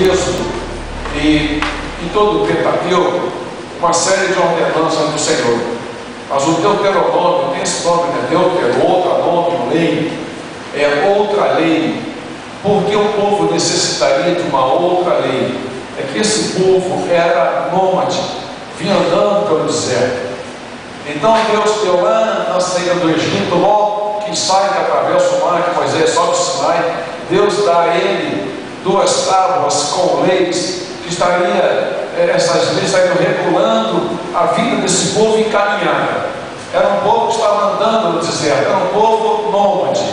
Êxodo e em todo o Pentateuco, uma série de ordenanças do Senhor. Mas o Deuteronômio tem esse nome, né? Deuteronômio, lei, é outra lei, porque o povo necessitaria de uma outra lei. É que esse povo era nômade, vinha andando pelo deserto. Então Deus deu lá na saída do Egito, logo que sai, que atravessa o mar, que Moisés sobe o Sinai, Deus dá a ele 2 tábuas com leis, que essas leis estariam regulando a vida desse povo encaminhada. Era um povo que estava andando no deserto, era um povo nômade.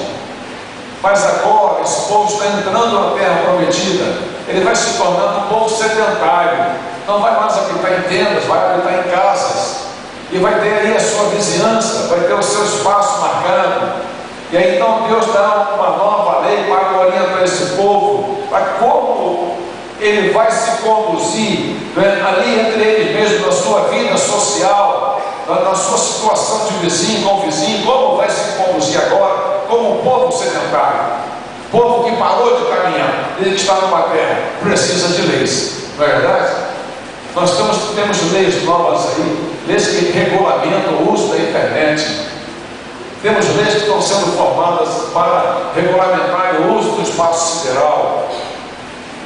Mas agora esse povo está entrando na terra prometida, ele vai se tornando um povo sedentário, não vai mais habitar em tendas, vai habitar em casas, e vai ter aí a sua vizinhança, vai ter o seu espaço marcado. E aí então Deus dá uma nova lei para orientar esse povo, para como ele vai se conduzir, né, ali entre eles mesmos, na sua vida social, na sua situação de vizinho com vizinho, como vai se conduzir agora como um povo sedentário, povo que parou de caminhar, ele que está numa terra, precisa de leis, não é verdade? Nós temos leis novas aí, leis que regulamentam o uso da internet, temos leis que estão sendo formadas para regulamentar o uso do espaço sideral,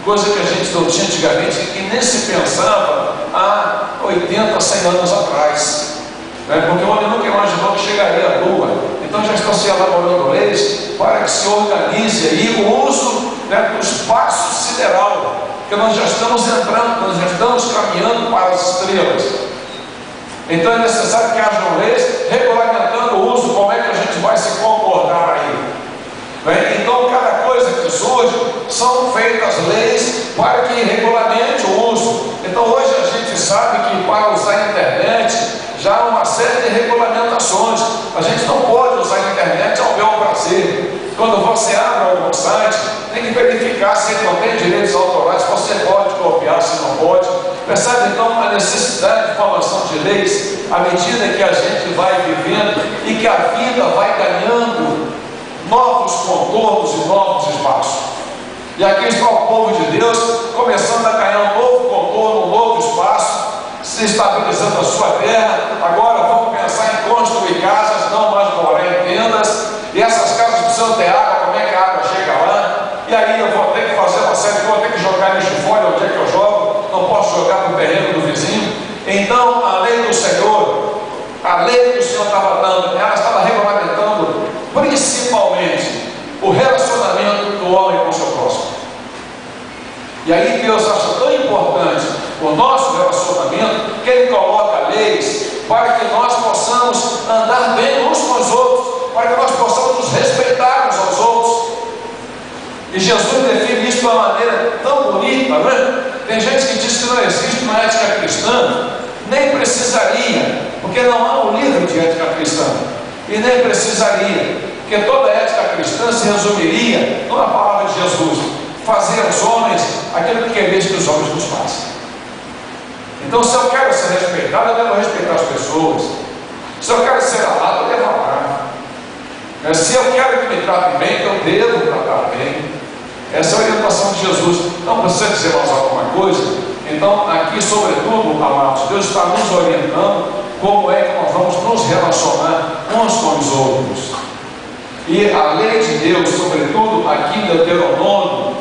coisa que a gente não tinha antigamente e nem se pensava há 80, 100 anos atrás, né? Porque o homem nunca imaginou que chegaria à Lua. Então já estão se elaborando leis para que se organize aí o uso, né, do espaço sideral, porque nós já estamos entrando, nós já estamos caminhando para as estrelas. Então é necessário que hajam leis regulamentando o uso, como é que a gente vai se comportar aí, né? Então cada coisa que surge, são feitas leis para que regulamente o uso. Então hoje a gente sabe que para usar a internet já há uma série de regulamentações. A gente não pode usar a internet ao bel prazer. Quando você abre algum site, tem que verificar se ele não tem direitos autorais, se você pode copiar, se não pode. Percebe então a necessidade de formação de leis à medida que a gente vai vivendo e que a vida vai ganhando novos contornos e novos espaços. E aqui está o povo de Deus começando a ganhar um novo contorno, um novo espaço, se estabilizando a sua terra. Agora vamos pensar em construir casas, não mais morar em tendas. E essas casas precisam ter água, como é que a água chega lá? E aí eu vou ter que fazer uma série de coisas, vou ter que jogar lixo fora, onde é que eu jogo? Não posso jogar no terreno do vizinho. Então a lei do Senhor, a lei que o Senhor estava dando, ela estava regulamentando principalmente o relacionamento do homem com o seu próximo. E aí Deus acha tão importante o nosso relacionamento que Ele coloca leis para que nós possamos andar bem uns com os outros, para que nós possamos nos respeitar uns aos outros. E Jesus define isso de uma maneira tão bonita, não é? Tem gente que diz que não existe uma ética cristã, nem precisaria, porque não há um livro de ética cristã, e nem precisaria, porque toda a ética cristã se resumiria numa palavra de Jesus: fazer aos homens aquilo que queremos que os homens nos façam. Então, se eu quero ser respeitado, eu devo respeitar as pessoas. Se eu quero ser amado, eu devo amar. Se eu quero que me tratem bem, eu devo tratar bem. Essa é a orientação de Jesus. Não precisa dizer mais alguma coisa. Então, aqui, sobretudo, amados, Deus está nos orientando como é que nós vamos nos relacionar uns com os outros. E a lei de Deus, sobretudo aqui em Deuteronômio,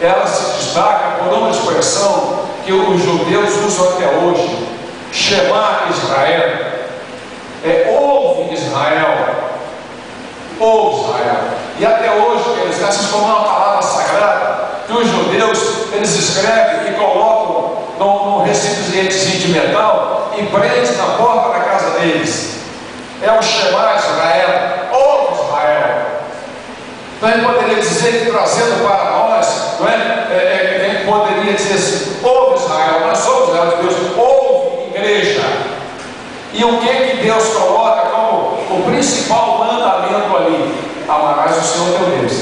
ela se destaca por uma expressão que os judeus usam até hoje: Shema Israel. Ouve Israel, ouve Israel. E até hoje, essas como uma palavra sagrada que os judeus, eles escrevem e colocam num recipientezinho de metal e prendem na porta da casa deles. É o Shema Israel, ouve Israel. Então ele poderia dizer que, trazendo para nós, não é? Ele poderia dizer assim: ouve Israel, nós somos Israel de Deus, ouve igreja. E o que Deus coloca como o principal mandamento ali? Amarás o Senhor teu Deus.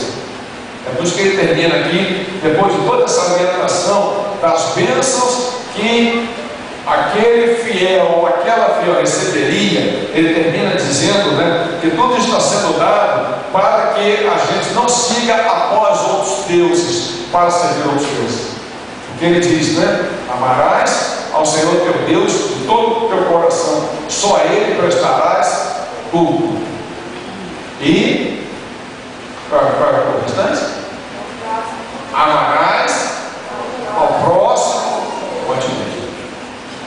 É por isso que ele termina aqui, depois de toda essa orientação das bênçãos que aquele fiel ou aquela fiel receberia, ele termina dizendo, né, que tudo está sendo dado para que a gente não siga após outros deuses, para servir outros deuses. que ele diz, né? Amarás ao Senhor teu Deus de todo o teu coração, só a Ele prestarás culto. E qual é o restante? Amarás ao próximo como a ti mesmo.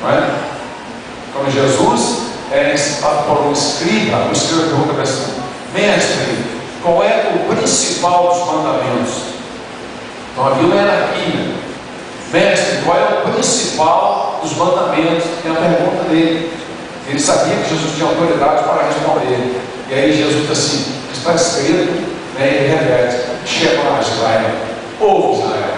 Não é? Quando Jesus é ensinado por um escriba, o escriba pergunta assim: mestre, qual é o principal dos mandamentos? Então havia uma hierarquia. Mestre, qual é o principal dos mandamentos? É a pergunta dele. Ele sabia que Jesus tinha autoridade para responder. E aí Jesus diz assim: está escrito, né, ele repete: Shema Israel, ouve Israel,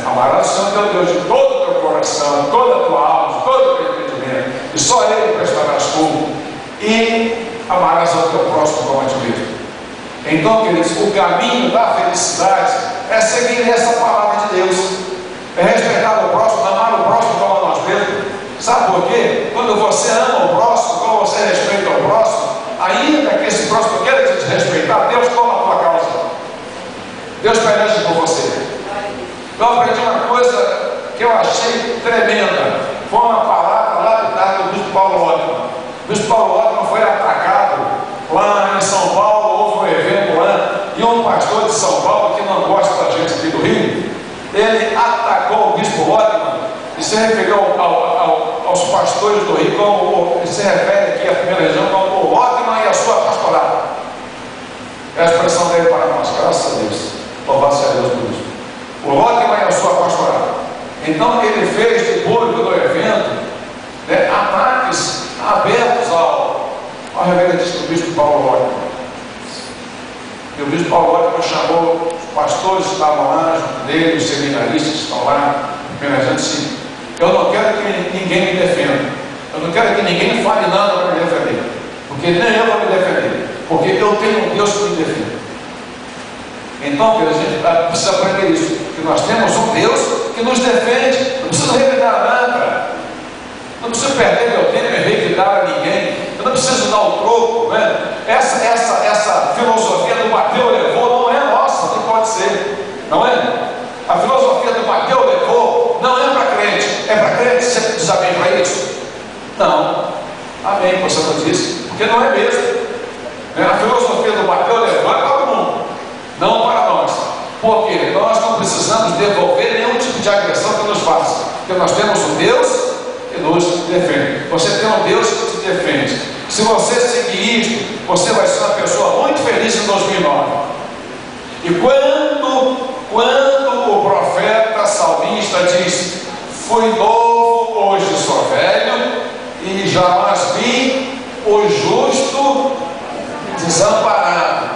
amarás o Senhor teu Deus de todo o teu coração, toda a tua alma, de todo o teu entendimento, e só a Ele prestarás culto, e amarás ao teu próximo como a ti mesmo. Então, queridos, o caminho da felicidade é seguir essa palavra de Deus, é respeitar o próximo, amar o próximo como a nós mesmos. Sabe por quê? Quando você ama o próximo, quando você respeita o próximo, ainda que esse próximo queira te desrespeitar, Deus toma a tua causa. Deus peleja por você. Eu aprendi uma coisa que eu achei tremenda. Foi uma palavra lapidada do bispo Paulo Otman. O bispo Paulo Otman foi atacado lá em São Paulo. Houve um evento lá, e um pastor de São Paulo, que não gosta da gente aqui do Rio, ele atacou o bispo Otman e se referiu aos pastores do Rio, como ele se refere aqui à primeira região, como o Otman e a sua pastorada. É a expressão dele para nós, graças a Deus. Louvado seja Deus por isso. O Otman e a sua pastorada. Então ele fez de público do evento, né, ataques abertos ao reverendista do bispo Paulo Otman. E o bispo Paulo Otman chamou os pastores que estavam lá junto dele, os seminaristas que estão lá, homenageando assim: eu não quero que ninguém me defenda, eu não quero que ninguém fale nada para me defender, porque nem eu vou me defender, porque eu tenho um Deus que me defende. Então, a gente precisa aprender isso, que nós temos um Deus que nos defende. Não preciso revidar nada, não preciso perder meu tempo em revidar a ninguém, eu não preciso dar o troco, né? Essa filosofia do bateu, levou, não é nossa, não pode ser, não é? A filosofia do bateu, levou, não é para crente. É para crente? Você diz amém para isso? Não. Amém, você não disse, porque não é mesmo. A filosofia do bateu, levou é para o mundo, não para nós. Por quê? Nós não precisamos devolver nenhum tipo de agressão que nos faça, porque nós temos um Deus que nos defende. Você tem um Deus que te defende. Se você seguir isto, você vai ser uma pessoa muito feliz em 2009. E quando o profeta salmista diz: fui novo, hoje sou velho, e jamais vi o justo desamparado,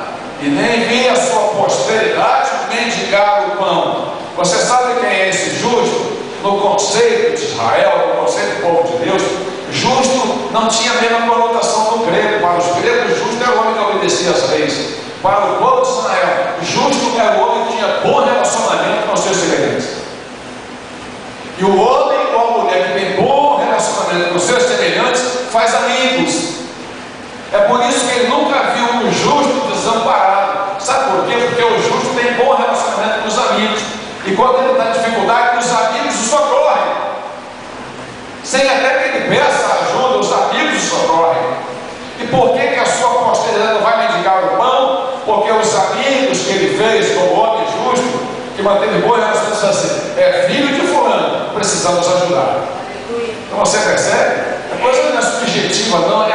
e nem vi a sua posteridade mendigar o pão. Você sabe quem é esse justo? No conceito de Israel, no conceito do povo de Deus, justo não tinha a mesma conotação do grego. Para os gregos, justo era o homem que obedecia às leis. Para o povo de Israel, justo era o homem que tinha bom relacionamento com os seus semelhantes. E o homem ou a mulher que tem bom relacionamento com os seus semelhantes faz amigos. É por isso que ele nunca viu um justo desamparado. Sabe por quê? Porque o justo tem bom relacionamento com os amigos. E quando ele está em dificuldade, os amigos o socorrem. Sem até que ele peça ajuda, os amigos o socorrem. E por que a sua posteridade não vai mendigar o pão? Porque os amigos que ele fez como homem justo, que manteve bom relacionamento, assim: é filho de fulano, precisamos ajudar. Então você percebe? A coisa não é subjetiva, não,